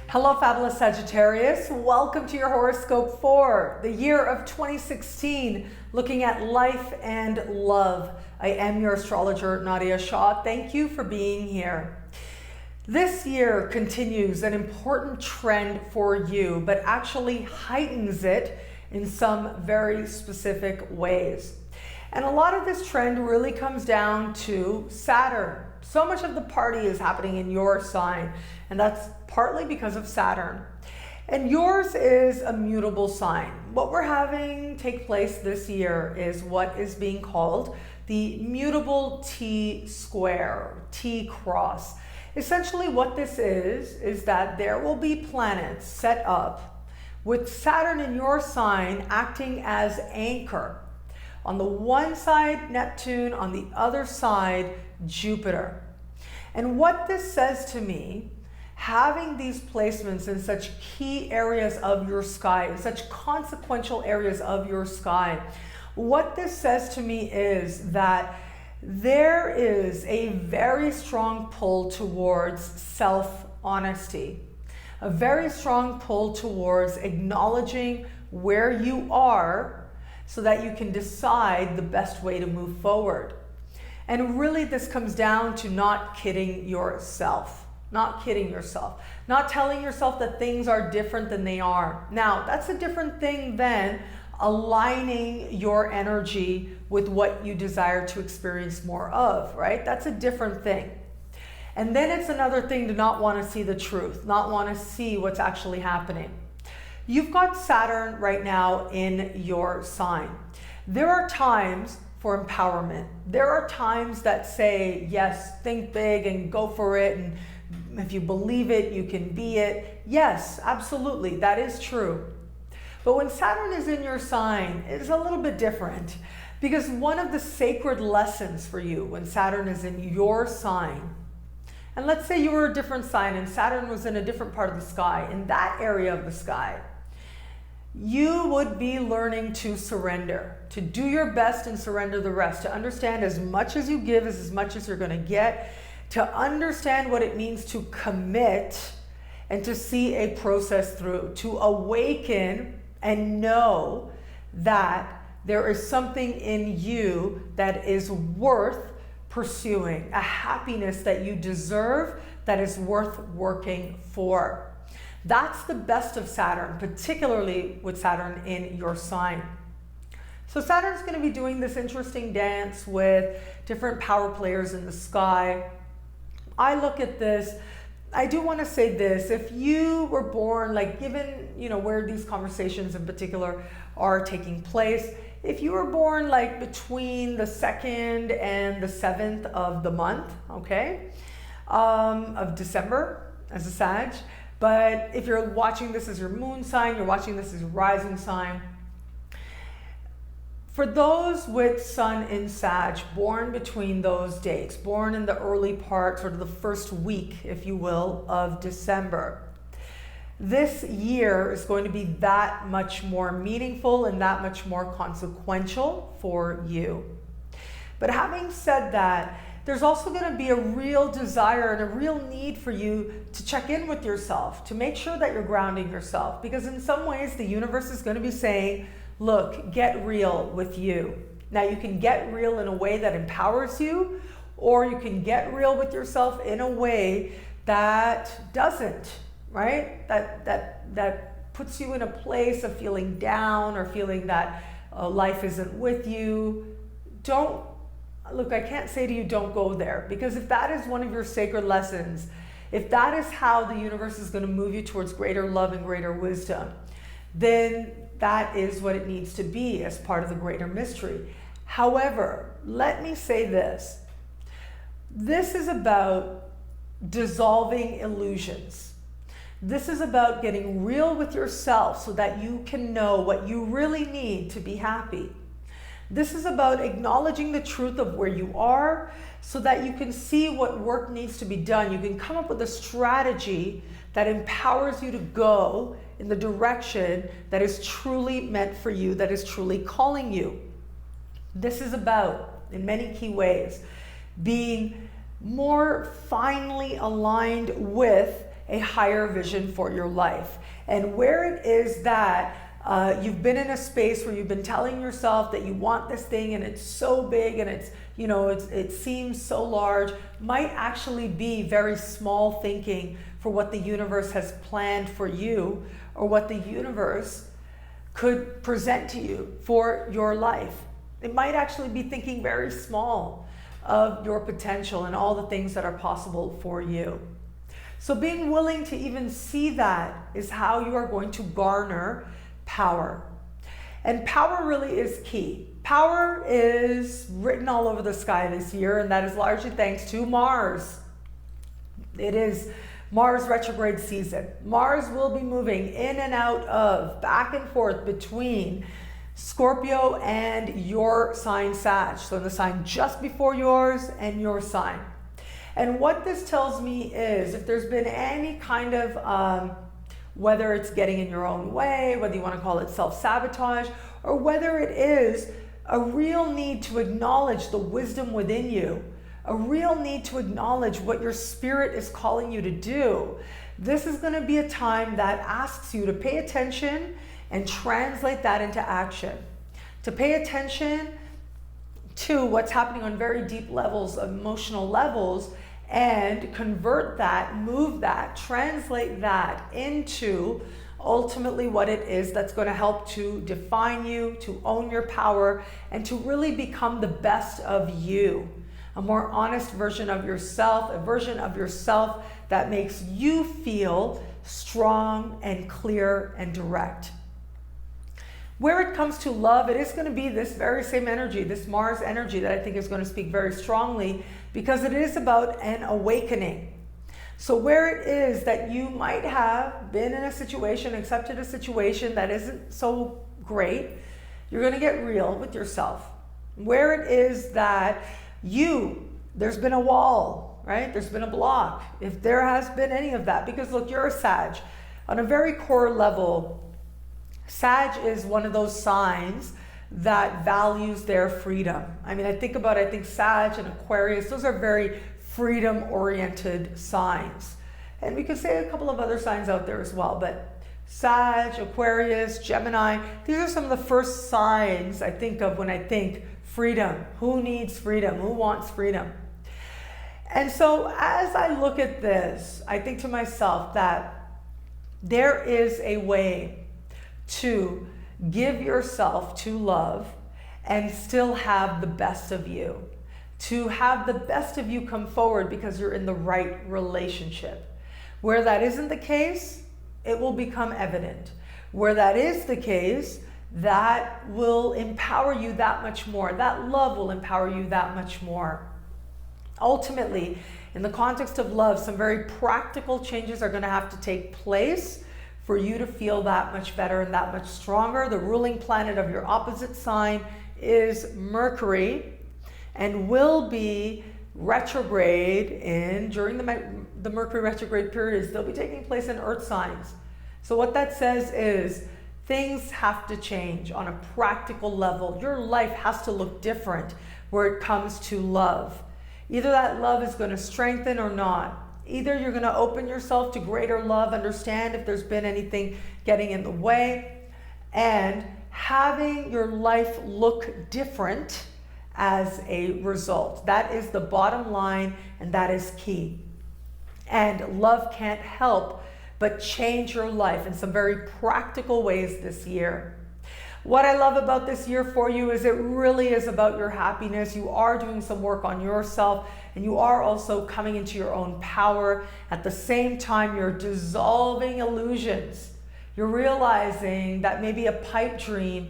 Hello, fabulous Sagittarius. Welcome to your horoscope for the year of 2016, looking at life and love. I am your astrologer, Nadiya Shah. Thank you for being here. This year continues an important trend for you, but actually heightens it in some very specific ways. And a lot of this trend really comes down to Saturn. So much of the party is happening in your sign, and that's partly because of Saturn. And yours is a mutable sign. What we're having take place this year is what is being called the mutable T-square, T-cross. Essentially what this is that there will be planets set up with Saturn in your sign acting as anchor. On the one side, Neptune, on the other side, Jupiter. And what this says to me, having these placements in such key areas of your sky, in such consequential areas of your sky, what this says to me is that there is a very strong pull towards self-honesty, a very strong pull towards acknowledging where you are so that you can decide the best way to move forward. And really this comes down to not kidding yourself, not telling yourself that things are different than they are. Now, that's a different thing than aligning your energy with what you desire to experience more of, right? That's a different thing. And then it's another thing to not want to see the truth, not want to see what's actually happening. You've got Saturn right now in your sign. There are times for empowerment. There are times that say, yes, think big and go for it. And if you believe it, you can be it. Yes, absolutely, that is true. But when Saturn is in your sign, it's a little bit different, because one of the sacred lessons for you when Saturn is in your sign, and let's say you were a different sign and Saturn was in a different part of the sky, in that area of the sky, you would be learning to surrender, to do your best and surrender the rest, to understand as much as you give is as much as you're going to get, to understand what it means to commit and to see a process through, to awaken and know that there is something in you that is worth pursuing, a happiness that you deserve that is worth working for. That's the best of Saturn, particularly with Saturn in your sign. So Saturn's going to be doing this interesting dance with different power players in the sky. I look at this, I do want to say this, if you were born, like given, where these conversations in particular are taking place, if you were born like between the 2nd and the 7th of the month, okay, of December as a Sag, but if you're watching this as your moon sign, you're watching this as your rising sign. For those with Sun in Sag, born between those dates, born in the early part, sort of the first week, if you will, of December, this year is going to be that much more meaningful and that much more consequential for you. But having said that, there's also going to be a real desire and a real need for you to check in with yourself, to make sure that you're grounding yourself. Because in some ways, the universe is going to be saying, look, get real with you. Now, you can get real in a way that empowers you, or you can get real with yourself in a way that doesn't, right? That puts you in a place of feeling down or feeling that life isn't with you. Look, I can't say to you, don't go there, because if that is one of your sacred lessons, if that is how the universe is going to move you towards greater love and greater wisdom, then that is what it needs to be as part of the greater mystery. However, let me say this. This is about dissolving illusions. This is about getting real with yourself so that you can know what you really need to be happy. This is about acknowledging the truth of where you are so that you can see what work needs to be done. You can come up with a strategy that empowers you to go in the direction that is truly meant for you, that is truly calling you. This is about, in many key ways, being more finely aligned with a higher vision for your life. And where it is that you've been in a space where you've been telling yourself that you want this thing and it's so big and it's, you know, it seems so large, might actually be very small thinking for what the universe has planned for you, or what the universe could present to you for your life. It might actually be thinking very small of your potential and all the things that are possible for you. So being willing to even see that is how you are going to garner power. And power really is key. Power is written all over the sky this year, and that is largely thanks to Mars. It is Mars retrograde season. Mars will be moving in and out of, back and forth between Scorpio and your sign Sag. So the sign just before yours and your sign. And what this tells me is if there's been any kind of, whether it's getting in your own way, whether you want to call it self-sabotage, or whether it is a real need to acknowledge the wisdom within you, a real need to acknowledge what your spirit is calling you to do, this is going to be a time that asks you to pay attention and translate that into action. To pay attention to what's happening on very deep levels, emotional levels, and convert that, move that, translate that into ultimately what it is that's going to help to define you, to own your power, and to really become the best of you. A more honest version of yourself, a version of yourself that makes you feel strong and clear and direct. Where it comes to love, it is going to be this very same energy, this Mars energy that I think is going to speak very strongly, because it is about an awakening. So where it is that you might have been in a situation, accepted a situation that isn't so great, you're going to get real with yourself. Where it is that there's been a wall, right? There's been a block. If there has been any of that, because look, you're a Sag. On a very core level, Sag is one of those signs that values their freedom. I mean, I think Sag and Aquarius, those are very freedom-oriented signs. And we could say a couple of other signs out there as well, but Sag, Aquarius, Gemini, these are some of the first signs I think of when I think freedom. Who needs freedom? Who wants freedom? And so as I look at this, I think to myself that there is a way to give yourself to love and still have the best of you. To have the best of you come forward because you're in the right relationship. Where that isn't the case, it will become evident. Where that is the case, that will empower you that much more. That love will empower you that much more. Ultimately, in the context of love, some very practical changes are going to have to take place for you to feel that much better and that much stronger. The ruling planet of your opposite sign is Mercury and will be retrograde during the Mercury retrograde periods. They'll be taking place in earth signs. So what that says is things have to change on a practical level. Your life has to look different where it comes to love. Either that love is going to strengthen or not. Either you're going to open yourself to greater love, understand if there's been anything getting in the way, and having your life look different as a result. That is the bottom line, and that is key. And love can't help but change your life in some very practical ways this year. What I love about this year for you is it really is about your happiness. You are doing some work on yourself, and you are also coming into your own power. At the same time, you're dissolving illusions. You're realizing that maybe a pipe dream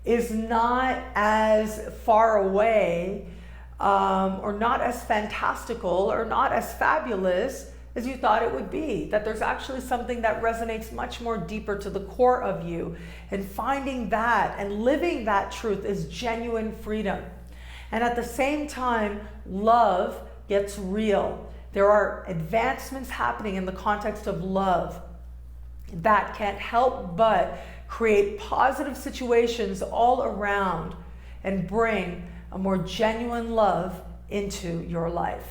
is not as far away or not as fantastical or not as fabulous as you thought it would be, that there's actually something that resonates much more deeper to the core of you. And finding that and living that truth is genuine freedom. And at the same time, love gets real. There are advancements happening in the context of love that can't help but create positive situations all around and bring a more genuine love into your life.